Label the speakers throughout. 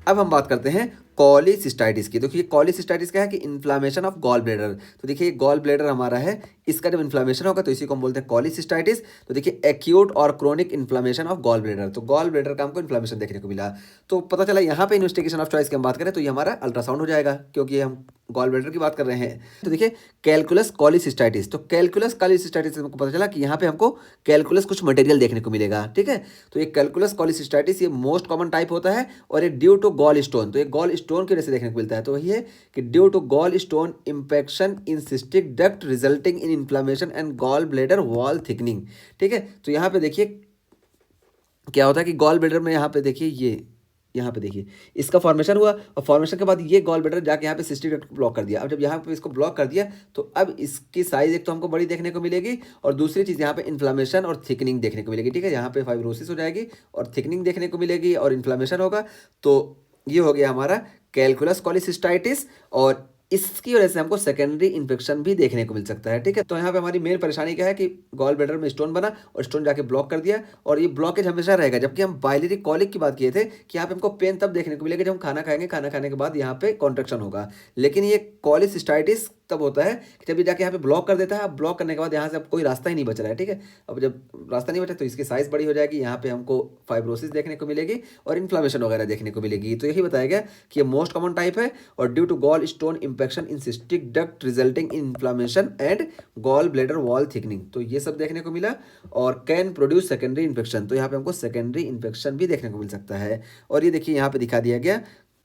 Speaker 1: अब हम बात करते हैं कॉलीसिस्टाइटिस की। देखिए कॉलीसिस्टाइटिस क्या है कि इन्फ्लामेशन ऑफ गॉल ब्लैडर। तो देखिए गॉल ब्लैडर हमारा है, इसका जब इन्फ्लामेशन होगा तो इसी को हम बोलते हैं कॉलीसिस्टाइटिस। तो देखिए एक्यूट और chronic inflammation of gall bladder, तो गॉल ब्लैडर का हमको इन्फ्लामेशन देखने को मिला। तो पता चला यहाँ पे इन्वेस्टिगेशन ऑफ चॉइस की हम बात करें तो ये हमारा अल्ट्रासाउंड हो जाएगा, क्योंकि हम गॉल ब्लैडर की बात कर रहे हैं। तो देखिए कैलकुलस कॉलीसिस्टाइटिस, तो कैलकुलस कॉलीसिस्टाइटिस से हमको पता चला कि यहाँ पे हमको कैलकुलस कुछ मटेरियल देखने को मिलेगा, ठीक है। तो ये कैलकुलस कॉलीसिस्टाइटिस ये मोस्ट कॉमन टाइप होता है और ये ड्यू टू गॉल स्टोन, तो ये गॉल स्टोन की वजह से देखने को मिलता है। तो वही है कि due to gallstone impaction in cystic duct resulting in inflammation and gallbladder wall thickening, ठीक है। तो यहाँ पे देखिए क्या होता है कि गॉल ब्लैडर में यहाँ पे देखिए ये यहाँ पे देखिए इसका फॉर्मेशन हुआ और फॉर्मेशन के बाद ये गॉल ब्लैडर जाके यहाँ पे सिस्टिक डक्ट को ब्लॉक कर दिया। अब जब यहाँ पे इसको ब्लॉक कर दिया तो अब इसकी साइज एक तो हमको बड़ी देखने को मिलेगी और दूसरी चीज़ यहाँ पे इन्फ्लामेशन और थिकनिंग देखने को मिलेगी, ठीक है। यहाँ पे फाइब्रोसिस हो जाएगी और थिकनिंग देखने को मिलेगी और इन्फ्लामेशन होगा। तो ये हो गया हमारा कैलकुलस कॉलीसिस्टाइटिस और इसकी वजह से हमको सेकेंडरी इन्फेक्शन भी देखने को मिल सकता है, ठीक है। तो यहाँ पे हमारी मेन परेशानी क्या है कि गॉल ब्लैडर में स्टोन बना और स्टोन जाके ब्लॉक कर दिया और ये ब्लॉकेज हमेशा रहेगा। जबकि हम बाइलरी कॉलिक की बात किए थे कि यहाँ पे हमको पेन तब देखने को मिलेगा जब हम खाना खाएंगे, खाना खाने के बाद यहाँ पे कॉन्ट्रेक्शन होगा। लेकिन ये कॉलीसिस्टाइटिस तब होता है कि जब ये जाके यहाँ पे ब्लॉक कर देता है। अब ब्लॉक करने के बाद यहाँ से अब कोई रास्ता ही नहीं बच रहा है, ठीक है। अब जब रास्ता नहीं बचा तो इसकी साइज बड़ी हो जाएगी, यहाँ पे हमको फाइब्रोसिस देखने को मिलेगी और इन्फ्लामेशन वगैरह देखने को मिलेगी। तो यही बताया गया कि ये मोस्ट कॉमन टाइप है और due to gallstone impaction in cystic duct resulting in inflammation and gallbladder wall thickening, तो ये सब देखने को मिला। और कैन प्रोड्यूस सेकेंडरी इन्फेक्शन, तो यहाँ पे हमको सेकेंडरी इन्फेक्शन भी देखने को मिल सकता है। और ये देखिए यहाँ पे दिखा दिया गया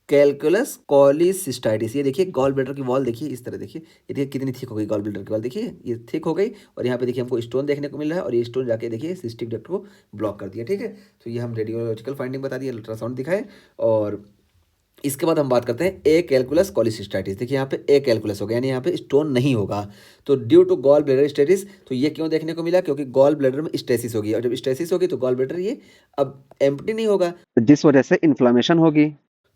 Speaker 1: कैलकुलस कॉलीसिस्टाइटिस, ये देखिए गॉल ब्लैडर की वॉल देखिए इस तरह देखिए, ये देखिए कितनी थिक हो गई गॉल ब्लैडर की वॉल, देखिए ये थिक हो गई और यहाँ पे देखिए हमको स्टोन देखने को मिल रहा है और ये स्टोन जाके देखिए सिस्टिक डक्ट को ब्लॉक कर दिया, ठीक है। तो ये हम रेडियोलॉजिकल फाइंडिंग बता दिए, अल्ट्रासाउंड दिखाए। और इसके बाद हम बात करते हैं ए कैलकुलस कॉलीसिस्टाइटिस। देखिए यहाँ पे ए कैलकुलस हो गया, यानी यहाँ पे स्टोन नहीं होगा। तो due to gall bladder stasis, तो ये क्यों देखने को मिला, क्योंकि गॉल ब्लैडर में स्टेसिस होगी और जब स्टेसिस होगी तो गॉल ब्लैडर ये अब एम्प्टी नहीं होगा, जिस वजह से इन्फ्लामेशन होगी।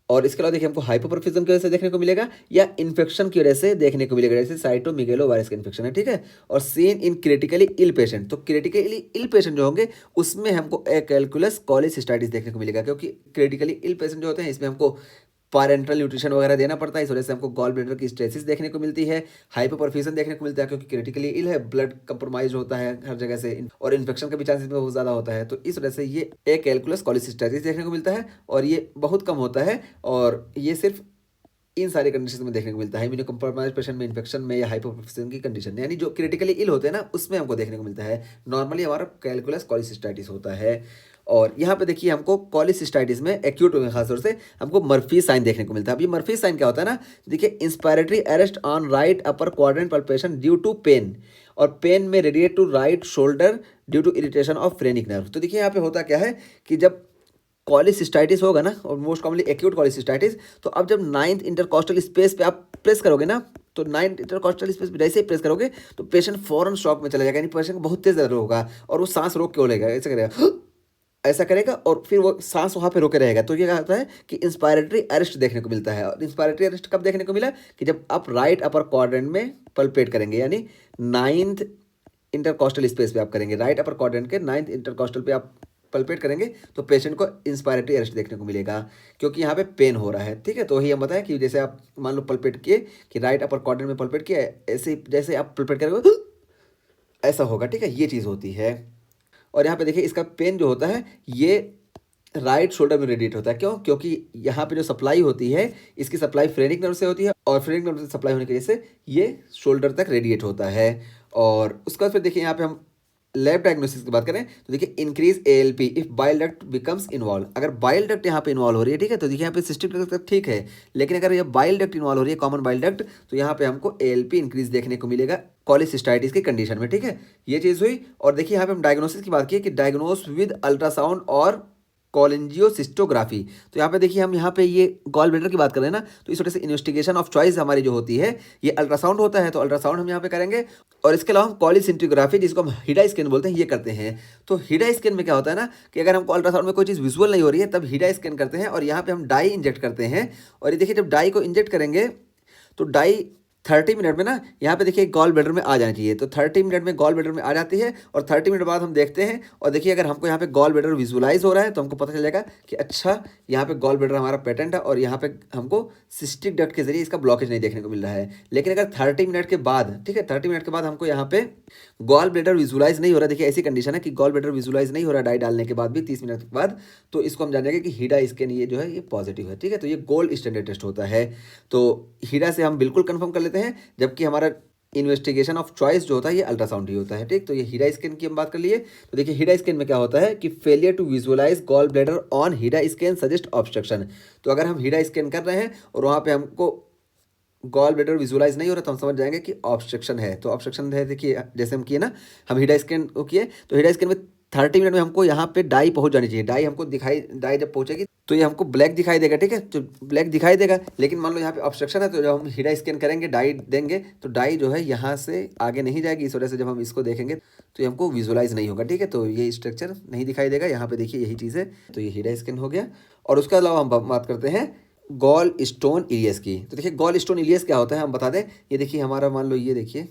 Speaker 1: और इसके अलावा देखिए हमको हाइपोपरफिज्म की वजह से देखने को मिलेगा या इन्फेक्शन की वजह से देखने को मिलेगा, जैसे साइटोमेगालो वायरस का इन्फेक्शन है, ठीक है। और seen in critically ill patient, तो क्रिटिकली इल पेशेंट जो होंगे उसमें हमको ए कैलकुलस कॉलीसिस्टाइटिस देखने को मिलेगा, क्योंकि क्रिटिकली इल पेशेंट जो होते हैं इसमें हमको पारेंटल न्यूट्रिशन वगैरह देना पड़ता है, इस वजह से हमको गॉल ब्लैडर की स्ट्रेसिस देखने को मिलती है, हाइपोपरफ्यूजन देखने को मिलता है क्योंकि क्रिटिकली इल है, ब्लड कंप्रोमाइज होता है हर जगह से और इन्फेक्शन का भी चांसेस बहुत ज़्यादा होता है। तो इस वजह से ये ए कैलकुलस कॉलीसिस्टाइटिस देखने को मिलता है और ये बहुत कम होता है और ये सिर्फ इन सारी कंडीशन में देखने को मिलता है, इम्यूनो कम्प्रोमाइज पेशेंट में, इन्फेक्शन में या हाइपोपरफ्यूजन की कंडीशन, यानी जो क्रिटिकली इल होते हैं ना उसमें हमको देखने को मिलता है। नॉर्मली हमारा कैलकुलस कॉलीसिस्टाइटिस होता है। और यहाँ पे देखिए हमको कॉलीसिस्टाइटिस में एक्यूट में खासतौर से हमको मर्फी साइन देखने को मिलता है। अब ये मर्फी साइन क्या होता है ना, देखिए inspiratory arrest on right upper quadrant palpation due to pain, और पेन में radiate to right shoulder due to irritation of phrenic nerve. तो देखिए यहाँ पे होता क्या है कि जब कॉलीसिस्टाइटिस होगा ना, और मोस्ट कॉमनली एक्यूट कॉलीसिस्टाइटिस, तो अब जब नाइन्थ इंटरकॉस्टल स्पेस पे आप प्रेस करोगे ना, तो नाइन्थ इंटरकॉस्टल स्पेस पे जैसे ही प्रेस करोगे तो पेशेंट फौरन शॉक में चला जाएगा, यानी पेशेंट को बहुत तेज दर्द होगा और वो सांस रोक के लेगा, ऐसा करेगा ऐसा करेगा और फिर वो सांस वहाँ पे रोके रहेगा। तो ये क्या होता है कि इंस्पायरेटरी अरेस्ट देखने को मिलता है। और इंस्पायरेटरी अरेस्ट कब देखने को मिला कि जब आप राइट अपर क्वाड्रेंट में पल्पेट करेंगे, यानी नाइन्थ इंटरकॉस्टल स्पेस पे आप करेंगे, राइट अपर क्वाड्रेंट के नाइन्थ इंटरकॉस्टल पे आप पल्पेट करेंगे तो पेशेंट को इंस्पायरेटरी अरेस्ट देखने को मिलेगा, क्योंकि यहाँ पे पेन हो रहा है, ठीक है। तो वही हम बताएं कि जैसे आप मान लो पल्पेट किए कि राइट अपर क्वाड्रेंट में पल्पेट किया, ऐसे जैसे आप पल्पेट करेंगे ऐसा होगा, ठीक है, ये चीज़ होती है। और यहाँ पे देखिए इसका पेन जो होता है ये राइट शोल्डर में रेडिएट होता है, क्यों, क्योंकि यहाँ पे जो सप्लाई होती है इसकी सप्लाई फ्रेनिक नर्व से होती है और फ्रेनिक नर्व से सप्लाई होने की वजह से ये शोल्डर तक रेडिएट होता है। और उसके बाद फिर देखिए यहाँ पे हम लैब डायग्नोसिस की बात करें तो देखिए increase ALP if bile duct becomes involve, अगर बाइल डक्ट यहाँ पे इन्वॉल्व हो रही है, ठीक है, तो देखिए यहाँ पे सिस्टिक डक्ट ठीक है, लेकिन अगर ये बाइल डक्ट इन्वॉल्व हो रही है, कॉमन बाइल डक्ट, तो यहाँ पे हमको एएलपी इंक्रीज देखने को मिलेगा कॉलीसिस्टाइटिस की कंडीशन में, ठीक है, ये चीज़ हुई। और देखिए यहाँ पे हम डायग्नोसिस की बात की कि डायग्नोस विद अल्ट्रासाउंड और कोलेंजियोसिस्टोग्राफी। तो यहाँ पे देखिए हम यहाँ पे ये गॉल ब्लैडर की बात कर रहे हैं ना, तो इस वजह से इन्वेस्टिगेशन ऑफ चॉइस हमारी जो होती है ये अल्ट्रासाउंड होता है, तो अल्ट्रासाउंड हम यहाँ पे करेंगे। और इसके अलावा हम कॉलीसिंटिग्राफी जिसको हम हिडा स्कैन बोलते हैं ये करते हैं। तो हिडा स्कैन में क्या होता है ना कि अगर हमको अल्ट्रासाउंड में कोई चीज़ विजुअल नहीं हो रही है तब हिडा स्कैन करते हैं और यहाँ पे हम डाई इंजेक्ट करते हैं। और ये देखिए जब डाई को इंजेक्ट करेंगे तो डाई 30 मिनट में ना यहाँ पे देखिए गॉल ब्लैडर में आ जानी चाहिए, तो 30 मिनट में गॉल ब्लैडर में आ जाती है और 30 मिनट बाद हम देखते हैं और देखिए अगर हमको यहाँ पे गॉल ब्लैडर विजुलाइज हो रहा है तो हमको पता चल जाएगा कि अच्छा यहाँ पे गॉल ब्लैडर हमारा पेटेंट है और यहाँ पे हमको सिस्टिक डक्ट के जरिए इसका ब्लॉकेज नहीं देखने को मिल रहा है। लेकिन अगर 30 मिनट के बाद, ठीक है, 30 मिनट के बाद हमको यहाँ पे गॉल ब्लैडर विजुलाइज नहीं हो रहा, देखिए ऐसी कंडीशन है कि गॉल ब्लैडर विजुलाइज नहीं हो रहा डाई डालने के बाद भी 30 मिनट के बाद, तो इसको हम जान जाएंगे कि हीडा स्कैन ये जो है ये पॉजिटिव है, ठीक है। तो ये गोल्ड स्टैंडर्ड टेस्ट होता है, तो हीडा से हम बिल्कुल कंफर्म कर लेते हैं, जबकि हमारा इन्वेस्टिगेशन ऑफ चॉइस जो होता है ये अल्ट्रासाउंड ही होता है, ठीक। तो ये हीडा स्कैन की हम बात कर लिए, तो देखिए हीडा स्कैन में क्या होता है कि failure to visualise gallbladder on HIDA scan suggest obstruction. तो अगर हम हीडा स्कैन कर रहे हैं और वहाँ पे हमको गॉल ब्लैडर विजुअलाइज नहीं हो रहा तो हम समझ जाएंगे कि ऑब्स्ट्रक्शन है। तो ऑब्स्ट्रक्शन है, देखिए जैसे हम किए ना, हम हीडा स्कैन को किए, तो हीडा स्कैन में 30 मिनट में हमको यहाँ पे डाई पहुंच जानी चाहिए। डाई हमको दिखाई, डाई जब पहुंचेगी तो ये हमको ब्लैक दिखाई देगा, ठीक है, तो ब्लैक दिखाई देगा। लेकिन मान लो यहाँ पे ऑब्स्ट्रक्शन है, तो जब हम हीडा स्कैन करेंगे, डाई देंगे, तो डाई जो है यहाँ से आगे नहीं जाएगी, इस वजह से जब हम इसको देखेंगे तो ये हमको विजुअलाइज नहीं होगा, ठीक है। तो ये स्ट्रक्चर नहीं दिखाई देगा, यहाँ पे देखिए यही चीज़ है। तो ये हीडा स्कैन हो गया। और उसके अलावा हम बात करते हैं गॉल स्टोन इलियस की। तो देखिए गॉल स्टोन इलियस क्या होता है हम बता दें। ये देखिए हमारा, मान लो ये देखिए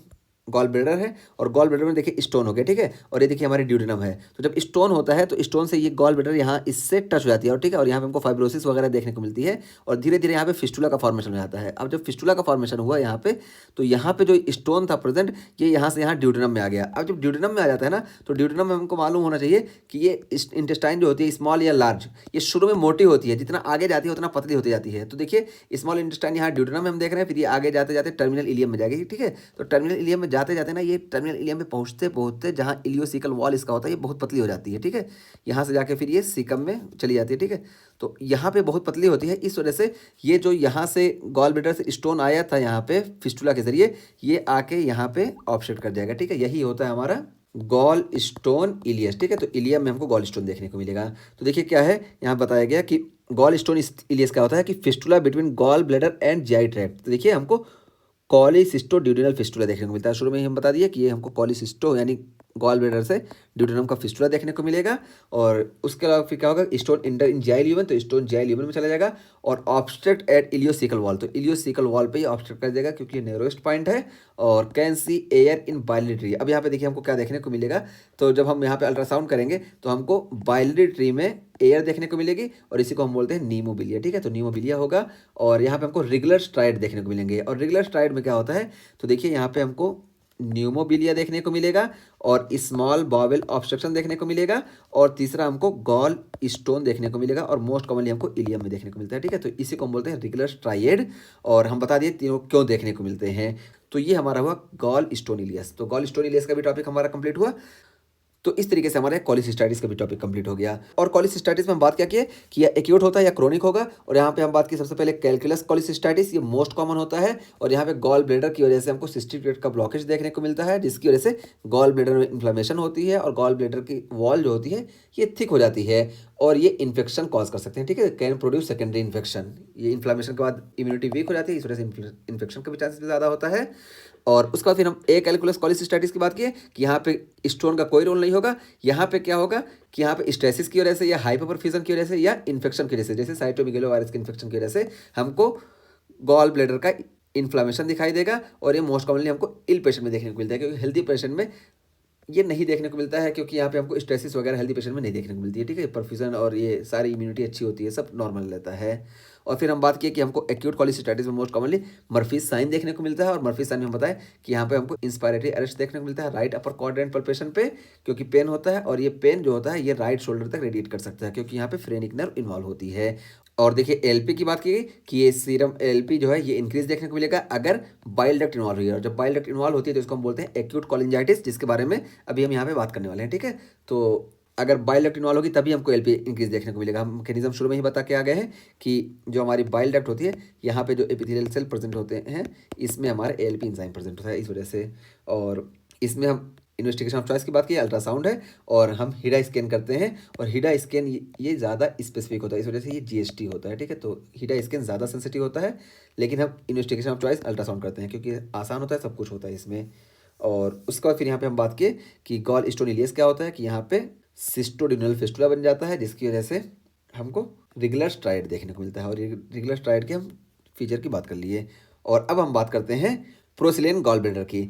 Speaker 1: गॉल ब्लैडर है और गॉल ब्लैडर में देखिए स्टोन हो गया, ठीक है, और ये देखिए हमारी ड्यूडेनम है। तो जब स्टोन होता है तो स्टोन से ये गॉल ब्लैडर यहाँ इससे टच हो जाती है, और ठीक है, और यहाँ पे हमको फाइब्रोसिस वगैरह देखने को मिलती है और धीरे धीरे यहाँ पे फिस्टुला का फॉर्मेशन हो जाता है। अब जब फिस्टुला का फॉर्मेशन हुआ यहाँ पे, तो यहाँ पे जो स्टोन था प्रेजेंट, ये यहाँ से यहाँ ड्यूडेनम में आ गया। अब जब ड्यूडेनम में आ जाता है ना, तो ड्यूडेनम में हमको मालूम होना चाहिए कि ये इंटेस्टाइन जो होती है स्मॉल या लार्ज, ये शुरू में मोटी होती है, जितना आगे जाती है उतना पतली होती जाती है। तो देखिए स्मॉल इंटेस्टाइन यहाँ ड्यूडेनम में हम देख रहे हैं, फिर ये आगे जाते जाते टर्मिनल इलियम में जाएगी, ठीक है। तो टर्मिनल इलियम में जाते जाते ना, ये टर्मिनल इलियम में पहुंचते पहुंचते जहाँ इलियोसिकल वॉल इसका होता है ये बहुत पतली हो जाती है, ठीक है। यहाँ से जाके फिर ये सीकम में चली जाती है, ठीक है। तो यहाँ पे बहुत पतली होती है, इस वजह से ये जो यहाँ से गॉल ब्लैडर से स्टोन आया था यहाँ पे फिस्टुला के जरिए, ये आके यहाँ पे ऑब्स्ट्रक्ट कर जाएगा, ठीक है। यही होता है हमारा गॉल स्टोन इलियस, ठीक है। तो इलियम में हमको गॉल स्टोन देखने को मिलेगा। तो देखिए क्या है यहाँ बताया गया कि गॉल स्टोन इलियस क्या होता है कि fistula between gall bladder and GI tract. तो देखिए हमको कॉलीसिस्टो ड्यूडेनल फिस्टुला देखने को मिलता है। शुरू में ही हम बता दिए कि ये हमको कॉलीसिस्टो यानी गॉल ब्लैडर से ड्यूडेनम का फिस्टुला देखने को मिलेगा। और उसके अलावा फिर क्या होगा, स्टोन इंटर इन जीआई ल्यूमेन, तो स्टोन जीआई ल्यूमेन में चला जाएगा और ऑब्स्ट्रक्ट एट इलियोसिकल वॉल, तो इलियोसिकल वॉल पे ही ऑब्स्ट्रक्ट कर देगा क्योंकि ये नेरोस्ट पॉइंट है। और can see air in biliary tree. अब यहाँ पे देखिए हमको क्या देखने को मिलेगा, तो जब हम यहाँ पे अल्ट्रासाउंड करेंगे तो हमको बाइलरी ट्री में एयर देखने को मिलेगी और इसी को हम बोलते हैं नीमोबिलिया, ठीक है। तो नीमोबिलिया होगा और यहाँ पे हमको रेगुलर स्ट्राइड देखने को मिलेंगे। और रेगुलर स्ट्राइड में क्या होता है, तो देखिए यहाँ पे हमको न्यूमोबिलिया देखने को मिलेगा और स्मॉल बॉवेल ऑब्स्ट्रक्शन देखने को मिलेगा और तीसरा हमको गॉल स्टोन देखने को मिलेगा और मोस्ट कॉमनली हमको इलियम में देखने को मिलता है, ठीक है। तो इसी को हम बोलते हैं रेगुलर स्ट्राइड। और हम बता दिए तीनों क्यों देखने को मिलते हैं। तो ये हमारा हुआ गॉल स्टोन इलियस। तो गॉल स्टोन इलियस का भी टॉपिक हमारा कंप्लीट हुआ। तो इस तरीके से हमारे कॉलीसिस्टाइटिस का भी टॉपिक कंप्लीट हो गया। और कॉलीसिस्टाइटिस में हम बात क्या किए कि यह एक्यूट होता है या क्रोनिक होगा। और यहाँ पे हम बात की सबसे पहले कैलकुलस कॉलीसिस्टाइटिस, ये मोस्ट कॉमन होता है और यहाँ पे गॉल ब्लैडर की वजह से हमको सिस्टिक डक्ट का ब्लॉकेज देखने को मिलता है, जिसकी वजह से गॉल ब्लैडर में इन्फ्लेमेशन होती है और गॉल ब्लैडर की वॉल जो होती है ये थिक हो जाती है और ये इन्फेक्शन कॉज कर सकते हैं, ठीक है। Can produce secondary infection. ये इन्फ्लेमेशन के बाद इम्यूनिटी वीक हो जाती है, इस वजह से इन्फेक्शन का भी चांसेस ज़्यादा होता है। और उसके बाद फिर हम ए कैलकुलस कॉलीसिस्टाइटिस की बात किए कि यहाँ पे स्टोन का कोई रोल नहीं होगा। यहाँ पे क्या होगा कि यहाँ पे स्ट्रेसिस की वजह से या हाइपरफिजन की वजह से या इन्फेक्शन की वजह से, जैसे साइटोमेगालोवायरस के इन्फेक्शन की वजह से हमको गॉल ब्लैडर का इन्फ्लामेशन दिखाई देगा। और ये मोस्ट कॉमनली हमको इल पेशेंट में देखने को मिलता है, क्योंकि हेल्दी पेशेंट में ये नहीं देखने को मिलता है, क्योंकि यहाँ पे हमको स्ट्रेसिस वगैरह हेल्दी पेशेंट में नहीं देखने को मिलती है, ठीक है। परफ्यूजन और ये सारी इम्यूनिटी अच्छी होती है, सब नॉर्मल रहता है। और फिर हम बात किए कि हमको एक्यूट कॉलीसिस्टाइटिस में मोस्ट कॉमनली मर्फीज साइन देखने को मिलता है। और मर्फीज साइन में हम बताएं कि यहाँ पे हमको इंस्पायरेटरी अरेस्ट देखने को मिलता है राइट अपर क्वाड्रेंट पल्पेशन पे, क्योंकि पेन होता है और ये पेन जो होता है ये राइट शोल्डर तक रेडिएट कर सकता है, क्योंकि यहाँ पे फ्रेनिक नर्व इन्वॉल्व होती है। और देखिए एलपी की बात की गई कि ये सीरम एलपी जो है ये इंक्रीज देखने को मिलेगा अगर बाइल डक्ट इन्वॉल्व हुई है। और जब बाइल डक्ट इन्वॉल्व होती है तो इसको हम बोलते हैं एक्यूट कोलिंजाइटिस, जिसके बारे में अभी हम यहाँ पे बात करने वाले हैं, ठीक है। तो अगर बाइल डक्ट इन्वॉल्व होगी तभी हमको एलपी इंक्रीज देखने को मिलेगा। हम मैकेनिज्म शुरू में ही बता के आ गए हैं कि जो हमारी बाइल डक्ट होती है यहाँ पे जो एपिथेलियल सेल प्रेजेंट होते हैं इसमें हमारे एलपी इंजाइम प्रेजेंट होता है, इस वजह से। और इसमें हम इन्वेस्टिगेशन ऑफ चॉइस की बात की, अल्ट्रासाउंड है और हम हीडा स्कैन करते हैं। और हीडा स्कैन ये ज़्यादा स्पेसिफिक होता है, इस वजह से ये जीएसटी होता है, ठीक है। तो हीडा स्कैन ज़्यादा सेंसिटिव होता है, लेकिन हम इन्वेस्टिगेशन ऑफ चॉइस अल्ट्रासाउंड करते हैं क्योंकि आसान होता है, सब कुछ होता है इसमें। और उसके बाद फिर यहाँ पे हम बात किए कि गॉल स्टोन इलियस क्या होता है कि यहाँ पे सिस्टोडिनल फिस्टुला बन जाता है, जिसकी वजह से हमको रेगुलर स्ट्राइड देखने को मिलता है। और रेगुलर स्ट्राइड के हम फीचर की बात कर लिए। और अब हम बात करते हैं प्रोसिलियन गॉल ब्लैडर की।